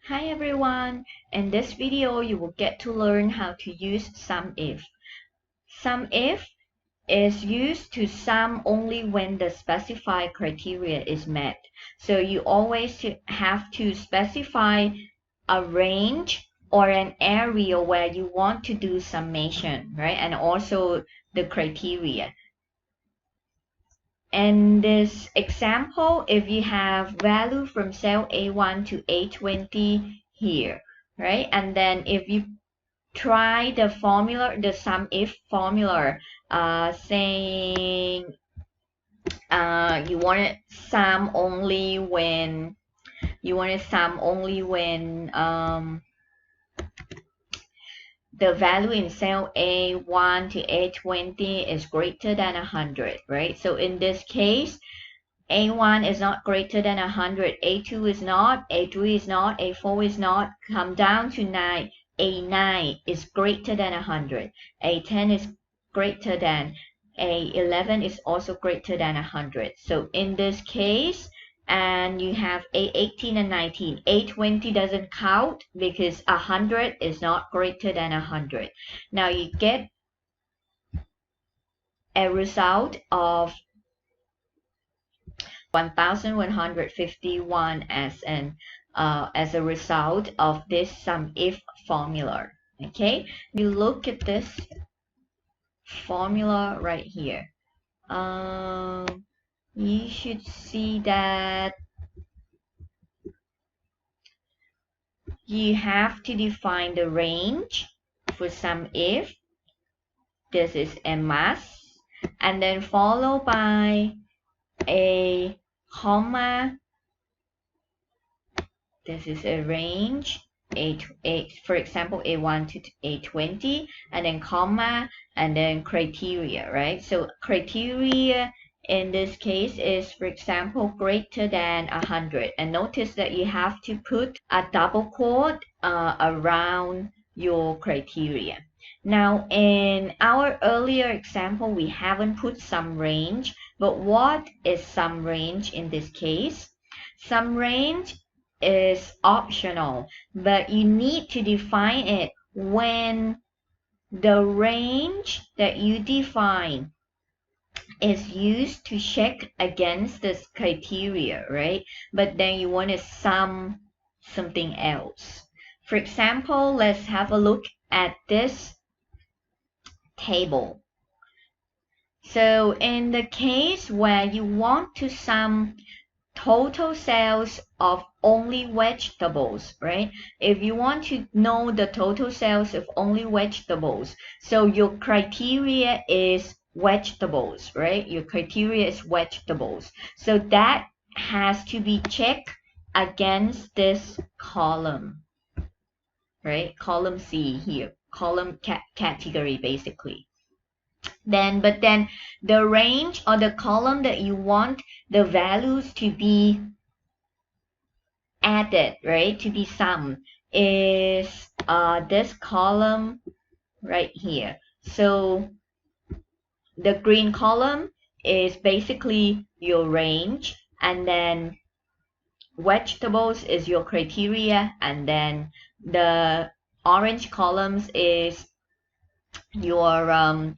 Hi everyone! In this video, you will get to learn how to use SumIf. SumIf is used to sum only when the specified criteria is met. So you always have to specify a range or an area where you want to do summation, right? And also the criteria. In this example, if you have value from cell A1 to A20 here, right? And then if you try the formula, the SumIf formula, saying you want to sum only when the value in cell A1 to A20 is greater than 100, right? So in this case, A1 is not greater than 100, A2 is not, A3 is not, A4 is not, come down to 9, A9 is greater than 100, A10 is greater than, A11 is also greater than 100. So in this case, and you have A18 and 19, A20 doesn't count because 100 is not greater than 100. Now you get a result of 1151 as a result of this SumIf formula. Okay, you look at this formula right here. You should see that you have to define the range for SumIf. This is a must, and then followed by a comma. This is a range, for example, A1 to A20, and then comma, and then criteria, right? So criteria in this case is, for example, greater than 100. And notice that you have to put a double quote around your criteria. Now, in our earlier example, we haven't put sum range, but what is sum range in this case? Sum range is optional, but you need to define it when the range that you define is used to check against this criteria, right? But then you want to sum something else. For example, let's have a look at this table. So in the case where you want to sum total sales of only vegetables, right? If you want to know the total sales of only vegetables, so your criteria is vegetables, right? Your criteria is vegetables. So that has to be checked against this column, right? Column C here, column category basically. But then the range or the column that you want the values to be added, right, to be summed, is this column right here. So the green column is basically your range, and then vegetables is your criteria, and then the orange columns is your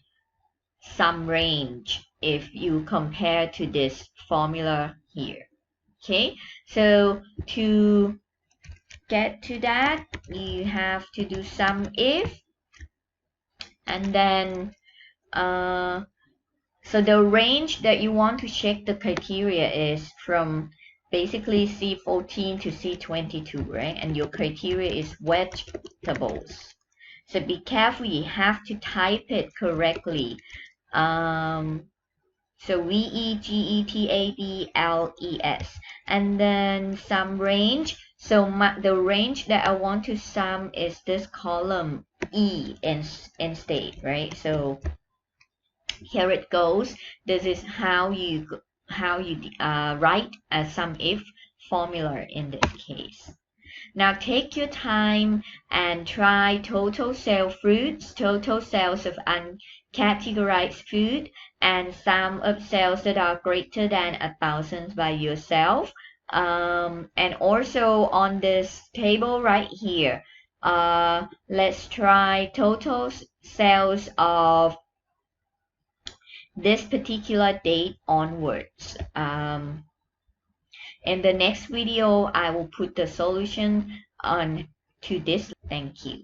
sum range if you compare to this formula here. Okay, so to get to that, you have to do SumIf, and then so the range that you want to check the criteria is from basically C14 to C22, right? And your criteria is vegetables. So be careful, you have to type it correctly. So VEGETABLES, and then sum range. So the range that I want to sum is this column E instead, right? So here it goes. This is how you write a SumIf formula in this case. Now take your time and try total sale fruits, total sales of uncategorized food, and sum of sales that are greater than 1,000 by yourself. And also on this table right here, let's try total sales of this particular date onwards. In the next video, I will put the solution on to this. Thank you.